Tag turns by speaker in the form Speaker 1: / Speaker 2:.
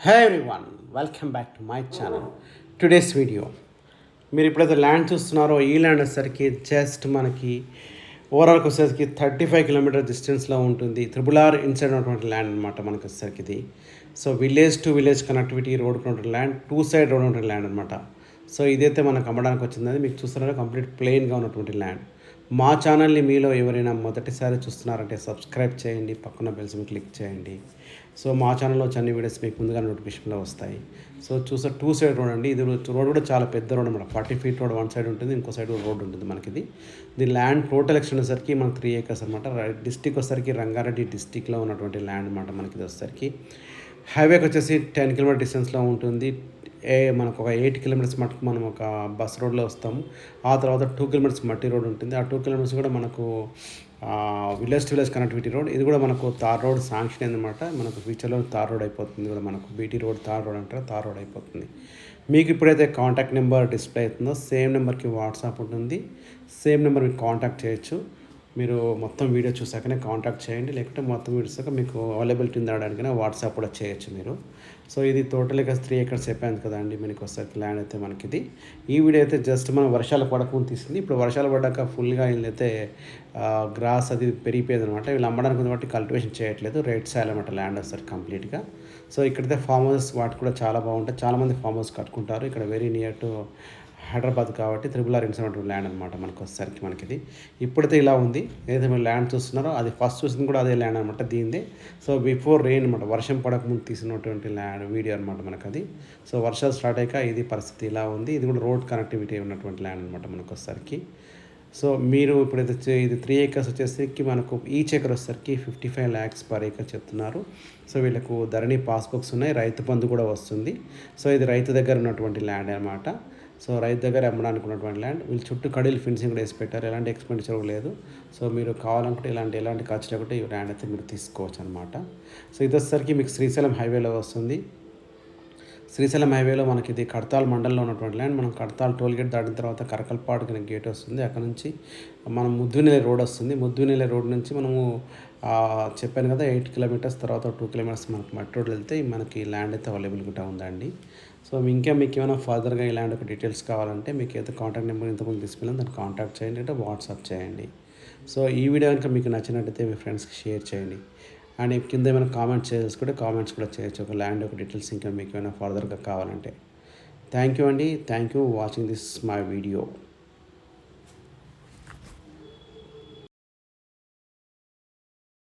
Speaker 1: Hey everyone, welcome back to my channel. Today's video మీరు ఇప్పుడైతే land చూస్తున్నారో ఈ ల్యాండ్ వచ్చేసరికి జస్ట్ మనకి ఓవరాల్కి వచ్చేసరికి 35 కిలోమీటర్ డిస్టెన్స్లో ఉంటుంది. త్రిబుల్ ఆర్ ఇన్సైడ్ ఉన్నటువంటి ల్యాండ్ అనమాట మనకు వచ్చేసరికి ఇది. So village to village connectivity road ఉన్నటువంటి ల్యాండ్, టూ సైడ్ రోడ్ ఉన్నటువంటి ల్యాండ్ అనమాట. సో ఇదైతే మనకు అమ్మడానికి వచ్చింది. మీకు చూస్తున్నారో కంప్లీట్ ప్లెయిన్గా ఉన్నటువంటి ల్యాండ్. మా ఛానల్ని మీలో ఎవరైనా మొదటిసారి చూస్తున్నారంటే సబ్స్క్రైబ్ చేయండి, పక్కన బెల్ సింబల్ క్లిక్ చేయండి. సో మా ఛానల్లో అన్ని వీడియోస్ మీకు ముందుగా నోటిఫికేషన్లో వస్తాయి. సో చూసే టూ సైడ్ రోడ్ అండి. ఇది రోడ్ కూడా చాలా పెద్ద రోడ్ అనమాట. 40 feet రోడ్ వన్ సైడ్ ఉంటుంది, ఇంకో సైడ్ రోడ్ ఉంటుంది మనకి ఇది. దీని ల్యాండ్ టోటల్ ఎక్స్టెండ్ వచ్చేసరికి మనకు 3 acres అనమాట. డిస్టిక్ వచ్చేసరికి రంగారెడ్డి డిస్టిక్లో ఉన్నటువంటి ల్యాండ్ అనమాట మనకి ఇది వచ్చేసరికి. హైవేకి వచ్చేసి 10 kilometer డిస్టెన్స్లో ఉంటుంది. మనకు ఒక 8 kilometers మటుకు మనం ఒక బస్ రోడ్లో వస్తాము. ఆ తర్వాత 2 kilometers మట్టి రోడ్ ఉంటుంది. ఆ 2 kilometers కూడా మనకు village to village connectivity road. ఇది కూడా మనకు తార్ రోడ్ శాంక్షన్ అయిందన్నమాట. మనకు ఫ్యూచర్లో తార్ రోడ్ అయిపోతుంది కూడా, మనకు బీటీ రోడ్ తార్ రోడ్ అంటారు, తార్ రోడ్ అయిపోతుంది. మీకు ఇప్పుడైతే కాంటాక్ట్ నెంబర్ డిస్ప్లే అవుతుందో సేమ్ నెంబర్కి వాట్సాప్ ఉంటుంది. సేమ్ నెంబర్ మీకు కాంటాక్ట్ చేయొచ్చు. మీరు మొత్తం వీడియో చూసాకనే కాంటాక్ట్ చేయండి, లేకుంటే మొత్తం వీడియో చూసాక మీకు అవైలబిలిటీ ఉందనడానికైనా వాట్సాప్ కూడా చేయొచ్చు మీరు. సో ఇది టోటల్గా 3 acres చెప్పాను కదండి మనకి వస్తారు ల్యాండ్ అయితే మనకి ఇది. ఈ వీడియో అయితే జస్ట్ మనం వర్షాలు పడకుండా తీసింది. ఇప్పుడు వర్షాలు పడ్డాక ఫుల్గా వీళ్ళైతే గ్రాస్ అది పెరిగిపోయేది అనమాట. వీళ్ళు అమ్మడానికి ఉంది బట్టి కల్టివేషన్ చేయట్లేదు, రైట్ సైడ్ అనమాట ల్యాండ్ వస్తారు కంప్లీట్గా. సో ఇక్కడైతే ఫామ్ హౌస్ వాటి కూడా చాలా బాగుంటాయి. చాలామంది ఫామ్ హౌస్ కట్టుకుంటారు ఇక్కడ, వెరీ నియర్ టు హైదరాబాద్ కాబట్టి త్రిబుల్ ఆర్ ఇన్సైడ్ ల్యాండ్ అనమాట మనకు వచ్చేసరికి మనకి. ఇప్పుడైతే ఇలా ఉంది. ఏదైతే మీరు ల్యాండ్ చూస్తున్నారో అది ఫస్ట్ చూసింది కూడా అదే ల్యాండ్ అనమాట దీనిదే. సో బిఫోర్ రెయిన్ అనమాట, వర్షం పడకముందు తీసినటువంటి ల్యాండ్ వీడియో అనమాట మనకు అది. సో వర్షాలు స్టార్ట్ అయ్యాక ఇది పరిస్థితి ఇలా ఉంది. ఇది కూడా రోడ్ కనెక్టివిటీ ఉన్నటువంటి ల్యాండ్ అనమాట మనకు వచ్చేసరికి. సో మీరు ఇప్పుడైతే ఇది 3 acres వచ్చేసరికి మనకు ఈచ్ ఎకర్ వచ్చేసరికి 55 lakhs per acre చెప్తున్నారు. సో వీళ్ళకు ధరణి పాస్బుక్స్ ఉన్నాయి, రైతు బంధు కూడా వస్తుంది. సో ఇది రైతు దగ్గర ఉన్నటువంటి ల్యాండ్ అనమాట. సో రైతు దగ్గర అమ్మడానికి ఉన్నటువంటి ల్యాండ్. వీళ్ళు చుట్టూ కడీలు ఫెన్సింగ్ కూడా వేసి పెట్టారు, ఎలాంటి ఎక్స్పెండిచర్ లేదు. సో మీరు కావాలనుకుంటే ఎలాంటి ఖర్చు లేకుంటే ఈ ల్యాండ్ అయితే మీరు తీసుకోవచ్చు అనమాట. సో ఇది వచ్చేసరికి మీకు శ్రీశైలం హైవేలో వస్తుంది. శ్రీశైలం హైవేలో మనకి ఇది కడతాల్ మండలంలో ఉన్నటువంటి ల్యాండ్. మనం కడతాల్ టోల్ గేట్ దాటిన తర్వాత కరకల్పాడుకి గేట్ వస్తుంది. అక్కడ నుంచి మనం ముద్దునెల్లి రోడ్ వస్తుంది. ముద్దునెల్లి రోడ్ నుంచి మనము చెప్పాను కదా 8 kilometers, తర్వాత 2 kilometers మనకు మట్టి రోడ్ వెళ్తే మనకి ల్యాండ్ అయితే అవైలబుల్గా ఉందండి. సో మీకు ఏమైనా ఫర్దర్గా ఈ ల్యాండ్ ఒక డీటెయిల్స్ కావాలంటే మీకు అయితే కాంటాక్ట్ నెంబర్ ఇంతకుముందు తీసుకెళ్ళాను, దాన్ని కాంటాక్ట్ చేయండి, అంటే వాట్సాప్ చేయండి. సో ఈ వీడియో కనుక మీకు నచ్చినట్టయితే మీ ఫ్రెండ్స్కి షేర్ చేయండి. అండ్ కింద ఏమైనా కామెంట్స్ చేసుకుంటే కామెంట్స్ కూడా చేయొచ్చు, ఒక ల్యాండ్ ఒక డీటెయిల్స్ ఇంకా మీకు ఏమైనా ఫర్దర్గా కావాలంటే. థ్యాంక్ యూ అండి. Thank you watching this my video.